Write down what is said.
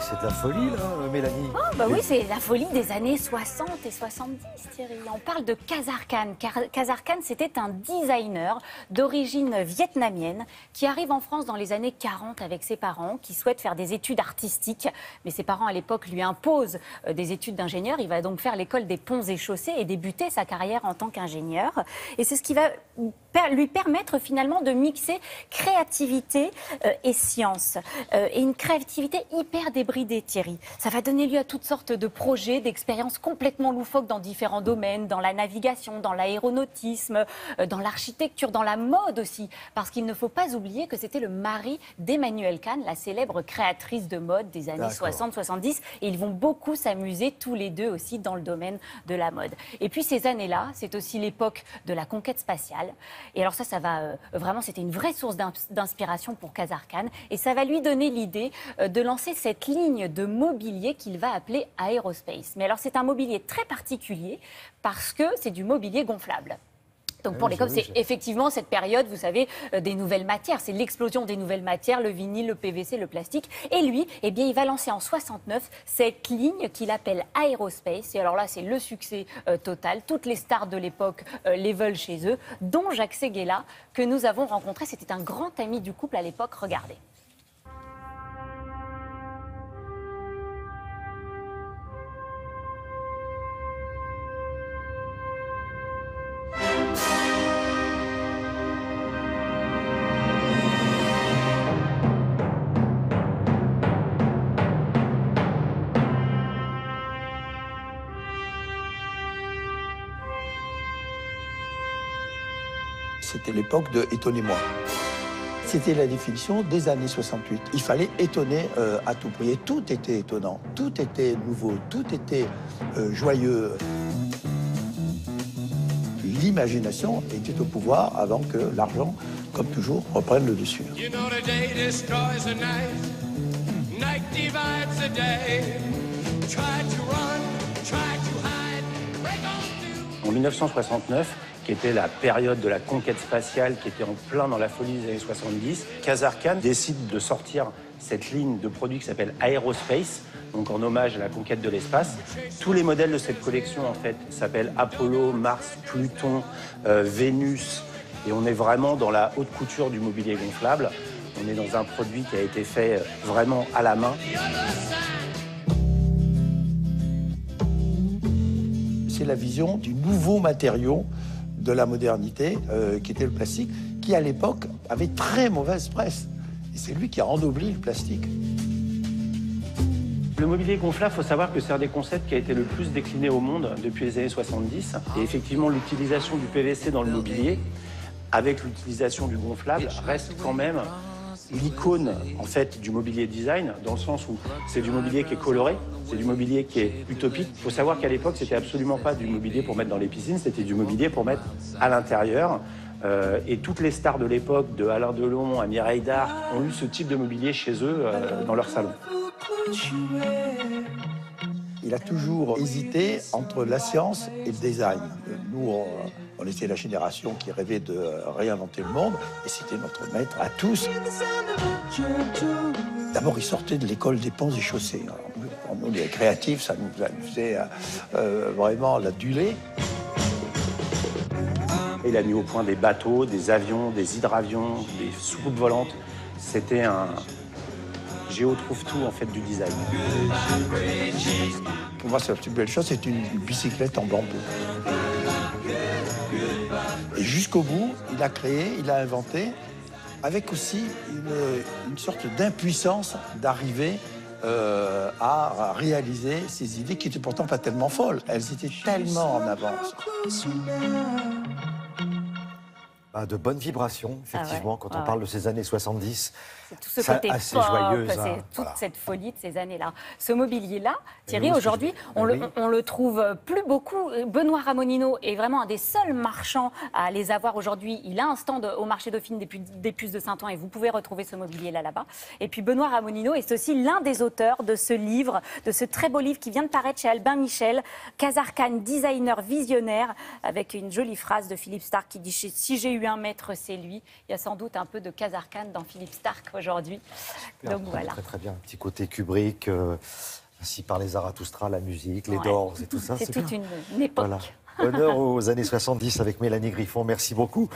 c'est de la folie, là, Mélanie. Oh, bah oui, c'est la folie des années 60 et 70, Thierry. On parle de Khazar Khan. Khazar Khan, c'était un designer d'origine vietnamienne qui arrive en France dans les années 40 avec ses parents, qui souhaite faire des études artistiques. Mais ses parents, à l'époque, lui imposent des études d'ingénieur. Il va donc faire l'école des ponts et chaussées et débuter sa carrière en tant qu'ingénieur. Et c'est ce qui va lui permettre finalement de mixer créativité et science. Et une créativité hyper débridée, Thierry. Ça va donner lieu à toutes sortes de projets, d'expériences complètement loufoques dans différents domaines, dans la navigation, dans l'aéronautisme, dans l'architecture, dans la mode aussi. Parce qu'il ne faut pas oublier que c'était le mari d'Emmanuelle Khan, la célèbre créatrice de mode des années 60-70. Et ils vont beaucoup s'amuser tous les deux aussi dans le domaine de la mode. Et puis ces années-là, c'est aussi l'époque de la conquête spatiale. Et alors ça va vraiment, c'était une vraie source d'inspiration pour Khazar Khan. Et ça va lui donner l'idée de lancer cette ligne de mobilier qu'il va appeler Aerospace. Mais alors c'est un mobilier très particulier parce que c'est du mobilier gonflable. Donc pour l'école, c'est effectivement cette période, vous savez, des nouvelles matières. C'est l'explosion des nouvelles matières, le vinyle, le PVC, le plastique. Et lui, eh bien, il va lancer en 69 cette ligne qu'il appelle Aerospace. Et alors là, c'est le succès total. Toutes les stars de l'époque les veulent chez eux, dont Jacques Séguéla, que nous avons rencontré. C'était un grand ami du couple à l'époque. Regardez. C'était l'époque de « étonnez-moi ». C'était la définition des années 68. Il fallait étonner à tout prix. Et tout était étonnant, tout était nouveau, tout était joyeux. L'imagination était au pouvoir avant que l'argent, comme toujours, reprenne le dessus. En 1969, qui était la période de la conquête spatiale, qui était en plein dans la folie des années 70, Khazar Khan décide de sortir cette ligne de produits qui s'appelle Aerospace, donc en hommage à la conquête de l'espace. Tous les modèles de cette collection, en fait, s'appellent Apollo, Mars, Pluton, Vénus, et on est vraiment dans la haute couture du mobilier gonflable. On est dans un produit qui a été fait vraiment à la main. C'est la vision du nouveau matériau de la modernité, qui était le plastique, qui à l'époque avait très mauvaise presse. Et c'est lui qui a ennobli le plastique. Le mobilier gonflable, il faut savoir que c'est un des concepts qui a été le plus décliné au monde depuis les années 70. Et effectivement, l'utilisation du PVC dans le mobilier, avec l'utilisation du gonflable, reste quand même l'icône en fait du mobilier design, dans le sens où c'est du mobilier qui est coloré, c'est du mobilier qui est utopique. Il faut savoir qu'à l'époque, c'était absolument pas du mobilier pour mettre dans les piscines, c'était du mobilier pour mettre à l'intérieur. Et toutes les stars de l'époque, de Alain Delon à Mireille d'Arc, ont eu ce type de mobilier chez eux dans leur salon. Il a toujours hésité entre la science et le design. Nous, on était la génération qui rêvait de réinventer le monde, et c'était notre maître à tous. D'abord, il sortait de l'école des ponts et chaussées. Alors, nous, les créatifs, ça nous faisait vraiment l'adulé. Il a mis au point des bateaux, des avions, des hydravions, des soucoupes volantes. C'était un Géo trouve tout en fait du design. Pour moi, c'est la plus belle chose, c'est une bicyclette en bambou. Et jusqu'au bout, il a créé, il a inventé, avec aussi une sorte d'impuissance d'arriver à réaliser ces idées qui étaient pourtant pas tellement folles. Elles étaient tellement en avance. De bonnes vibrations, effectivement, quand on parle de ces années 70. C'est tout ce côté assez pop, joyeuse, c'est toute cette folie de ces années-là. Ce mobilier-là, Thierry, aujourd'hui, on le trouve plus beaucoup. Benoît Ramonino est vraiment un des seuls marchands à les avoir aujourd'hui. Il a un stand au marché Dauphine des Puces de Saint-Ouen et vous pouvez retrouver ce mobilier-là là-bas. Et puis Benoît Ramonino est aussi l'un des auteurs de ce livre, de ce très beau livre qui vient de paraître chez Albin Michel, Khazar Khan, designer visionnaire, avec une jolie phrase de Philippe Starck qui dit « Si j'ai eu plus un maître, c'est lui. Il y a sans doute un peu de Khazar Khan dans Philippe Stark aujourd'hui. Donc voilà. Très très bien, un petit côté Kubrick, ainsi par les Zarathustra, la musique, les Ouais. Doors et tout ça. C'est toute bien. une époque. Voilà. Honneur aux années 70 avec Mélanie Griffon, merci beaucoup.